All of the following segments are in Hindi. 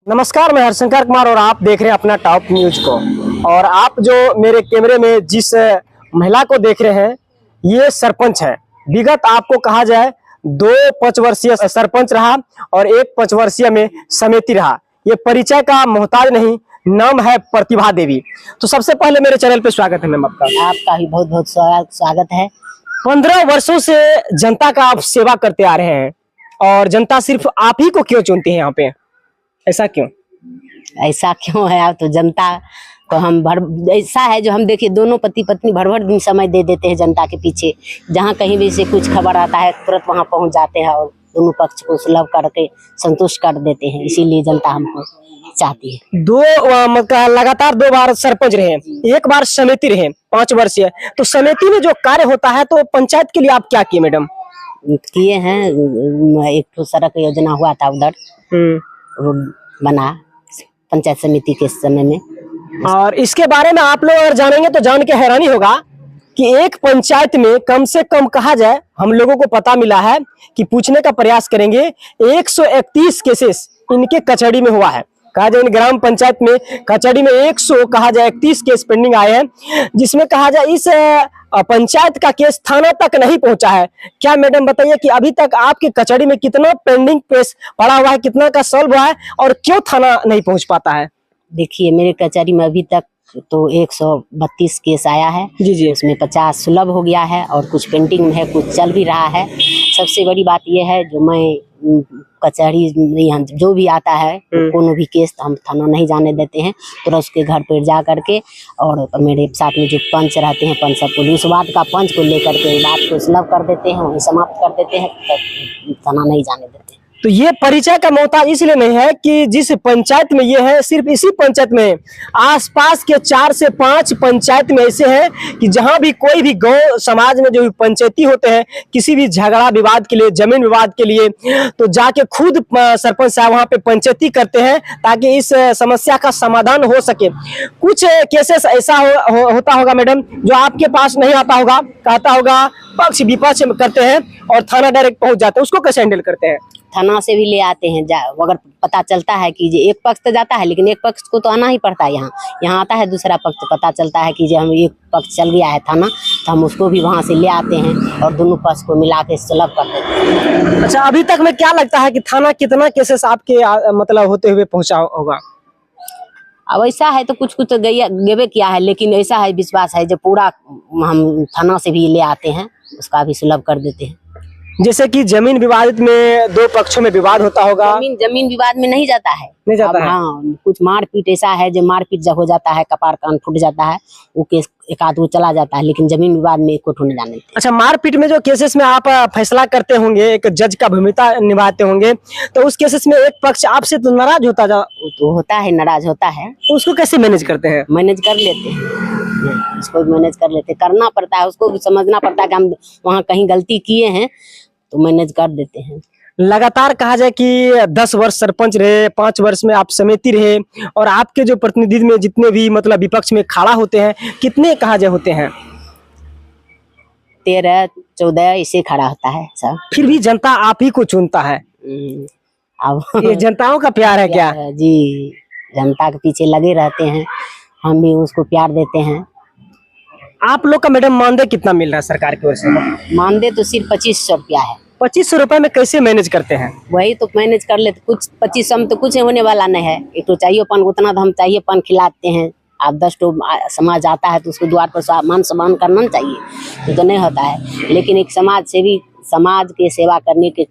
नमस्कार, मैं हरशंकर कुमार और आप देख रहे हैं अपना टॉप न्यूज को। और आप जो मेरे कैमरे में जिस महिला को देख रहे हैं, ये सरपंच है। विगत आपको कहा जाए 2 पंचवर्षीय सरपंच रहा और 1 पंचवर्षीय में समिति रहा। ये परिचय का मोहताज नहीं, नाम है प्रतिभा देवी। तो सबसे पहले मेरे चैनल पे स्वागत है मैम आपका। आपका भी बहुत बहुत स्वागत है। 15 वर्षों से जनता का आप सेवा करते आ रहे हैं और जनता सिर्फ आप ही को क्यों चुनती है यहाँ पे, ऐसा क्यों? ऐसा क्यों है? आप तो जनता को हम ऐसा है जो हम देखिए दोनों पति पत्नी भर दिन समय दे देते हैं जनता के पीछे। जहाँ कहीं भी से कुछ खबर आता है तुरंत वहाँ पहुँच जाते हैं और दोनों पक्ष को सुलभ करके संतुष्ट कर देते हैं। इसीलिए जनता हमको चाहती है। लगातार 2 बार सरपंच रहे, 1 बार समिति रहे 5 वर्षीय। तो समिति में जो कार्य होता है तो पंचायत के लिए आप क्या किए मैडम? किए हैं, एक तो सड़क योजना हुआ था उधर, वो बना पंचायत समिति के समय में। और इसके बारे में आप लोग अगर जानेंगे तो जान के हैरानी होगा कि एक पंचायत में कम से कम कहा जाए, हम लोगों को पता मिला है कि पूछने का प्रयास करेंगे, 131 केसेस इनके कचहरी में हुआ है। कहा जाए ग्राम पंचायत में कचहरी में 100 कहा जाए 31 केस पेंडिंग आए हैं, जिसमें कहा जाए इस पंचायत का केस थाना तक नहीं पहुंचा है। क्या मैडम बताइए कि अभी तक आपके कचहरी में कितना पेंडिंग केस पड़ा हुआ है, कितना का सॉल्व हुआ है और क्यों थाना नहीं पहुंच पाता है? देखिए मेरे कचहरी में अभी तक तो 132 केस आया है जी। उसमें 50 सुलभ हो गया है और कुछ पेंडिंग में है, कुछ चल भी रहा है। सबसे बड़ी बात यह है जो मैं कचहरी में जो भी आता है कोनो भी केस हम थाना नहीं जाने देते हैं, तो उसके घर पर जा करके और मेरे साथ में जो पंच रहते हैं पंच सबको उस बात का पंच को लेकर के बात को सुलभ कर देते हैं, वहीं समाप्त कर देते हैं, थाना नहीं जाने देते। तो ये परिचय का मोहताज इसलिए नहीं है कि जिस पंचायत में ये है, सिर्फ इसी पंचायत में आसपास के 4 से 5 पंचायत में ऐसे हैं कि जहां भी कोई भी गांव समाज में जो भी पंचायती होते हैं, किसी भी झगड़ा विवाद के लिए, जमीन विवाद के लिए, तो जाके खुद सरपंच साहब वहां पे पंचायती करते हैं ताकि इस समस्या का समाधान हो सके। कुछ केसेस ऐसा होता होगा मैडम जो आपके पास नहीं आता होगा, कहता होगा पक्ष विपक्ष करते हैं और थाना डायरेक्ट पहुंच जाते हैं, उसको कैसे हैंडल करते हैं? थाना से भी ले आते हैं। अगर पता चलता है कि एक पक्ष तो जाता है, लेकिन एक पक्ष को तो आना ही पड़ता है। यहाँ आता है दूसरा पक्ष, पता चलता है कि जो हम एक पक्ष चल गया है थाना, तो हम उसको भी वहाँ से ले आते हैं और दोनों पक्ष को मिला के सुलभ कर देते हैं। अच्छा, अभी तक में क्या लगता है कि थाना कितना केसेस आपके मतलब होते हुए पहुँचा होगा? अब ऐसा है तो कुछ तो गेबे किया है, लेकिन ऐसा है विश्वास है जो पूरा हम थाना से भी ले आते हैं, उसका भी सुलभ कर देते हैं। जैसे कि जमीन विवाद में 2 पक्षों में विवाद होता होगा। जमीन विवाद में नहीं जाता है, नहीं जाता है। हाँ, कुछ मारपीट ऐसा है जो मारपीट जब हो जाता है, कपार कान फूट जाता है, वो केस एक आध वो चला जाता है, लेकिन जमीन विवाद में एक होने जाने। अच्छा, मारपीट में जो केसेस में आप फैसला करते होंगे, एक जज का भूमिका निभाते होंगे, तो उस केसेस में एक पक्ष आपसे तो नाराज होता तो होता है, नाराज होता है, तो उसको कैसे मैनेज करते हैं? मैनेज कर लेते हैं, उसको भी मैनेज कर लेते, करना पड़ता है, उसको भी समझना पड़ता है कि हम वहाँ कहीं गलती किए हैं तो मैनेज कर देते हैं। लगातार कहा जाए कि 10 वर्ष सरपंच रहे, 5 वर्ष में आप समिति रहे, और आपके जो प्रतिनिधित्व में जितने भी मतलब विपक्ष में खड़ा होते हैं, कितने कहा जाए होते हैं? 13-14 इसे खड़ा होता है सब। फिर भी जनता आप ही को चुनता है। अब ये जनताओं का प्यार है क्या? जी, जनता के पीछे लगे रहते हैं, हम भी उसको प्यार देते हैं। आप लोग का मैडम मानदेय कितना मिल रहा है सरकार की ओर से? मानदेय तो सिर्फ 2500 रुपया है। 2500 रुपए में कैसे मैनेज करते हैं? वही तो मैनेज कर लेते, कुछ 2500 में तो कुछ होने वाला नहीं है। एक तो चाहिए पान, उतना तो हम चाहिए पान खिलाते हैं। आप 10 तो समाज आता है तो उसको द्वार पर मान सम्मान करना चाहिए, तो नहीं होता है। लेकिन एक समाज से भी समाज के सेवा करने के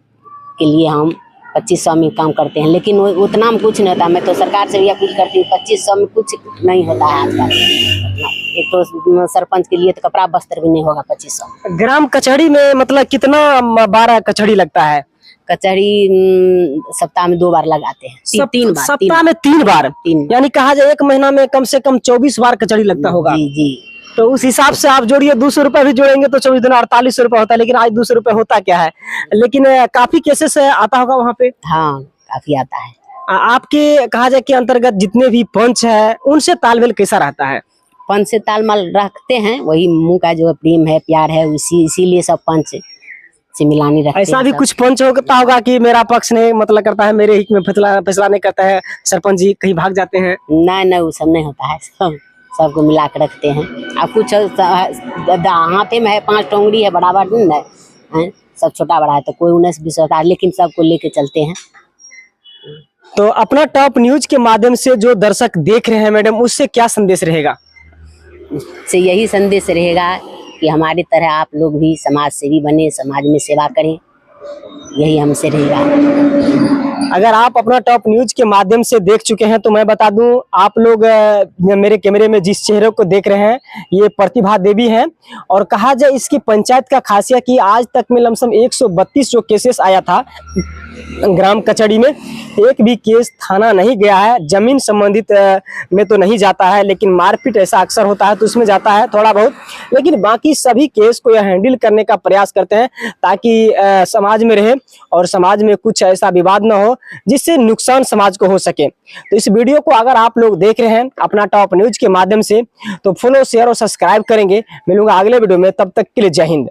लिए हम 2500 में काम करते हैं, लेकिन उतना में कुछ नहीं होता। मैं तो सरकार से भी अपील करती हूँ, 2500 में कुछ नहीं होता है आजकल। एक तो सरपंच के लिए तो कपड़ा वस्त्र भी नहीं होगा 2500। ग्राम कचहरी में मतलब कितना 12 कचहरी लगता है? कचहरी सप्ताह में 2 बार लगाते हैं, 3 बार। सप्ताह में 3 बार, यानी कहा जाए 1 महीना में कम से कम 24 बार कचहरी लगता होगा। जी। तो उस हिसाब से आप जोड़िए, 200 रुपए भी जोड़ेंगे तो 24 दिन 4800 रुपए होता है, लेकिन आज 200 रुपए होता क्या है। लेकिन काफी केसेस आता होगा वहाँ पे। हाँ, काफी आता है। आपके कहा जाए कि अंतर्गत जितने भी पंच है उनसे तालमेल कैसा रहता है? पंच से तालमेल रखते हैं, वही मुंह का जो प्रेम है, प्यार है, इसीलिए सब पंच से मिलानी रखते ऐसा हैं भी सब। कुछ पंच होता होगा कि मेरा पक्ष नहीं मतलब करता है, मेरे हित में फैसला नहीं करता है, सरपंच जी कहीं भाग जाते हैं? नहीं नहीं, वो सब नहीं होता है, सबको मिला के रखते हैं। अब कुछ हाथे में है 5 टोंगड़ी है, बराबर नहीं है, सब छोटा बड़ा है तो कोई 19-20 होता है, लेकिन सबको लेके चलते हैं। तो अपना टॉप न्यूज के माध्यम से जो दर्शक देख रहे हैं मैडम, उससे क्या संदेश रहेगा? से यही संदेश रहेगा कि हमारी तरह आप लोग भी समाज सेवी बने, समाज में सेवा करें, यही हमसे रहेगा। अगर आप अपना टॉप न्यूज के माध्यम से देख चुके हैं तो मैं बता दूं, आप लोग मेरे कैमरे में जिस चेहरे को देख रहे हैं ये प्रतिभा देवी हैं। और कहा जाए इसकी पंचायत का खासियत कि आज तक में लमसम 132 जो केसेस आया था ग्राम कचहरी में, एक भी केस थाना नहीं गया है। जमीन संबंधित में तो नहीं जाता है, लेकिन मारपीट ऐसा अक्सर होता है तो उसमें जाता है थोड़ा बहुत, लेकिन बाकी सभी केस को यह हैंडल करने का प्रयास करते हैं ताकि समाज में रहे और समाज में कुछ ऐसा विवाद न हो जिससे नुकसान समाज को हो सके। तो इस वीडियो को अगर आप लोग देख रहे हैं अपना टॉप न्यूज के माध्यम से तो फॉलो, शेयर और सब्सक्राइब करेंगे। मिलूंगा अगले वीडियो में, तब तक के लिए जय हिंद।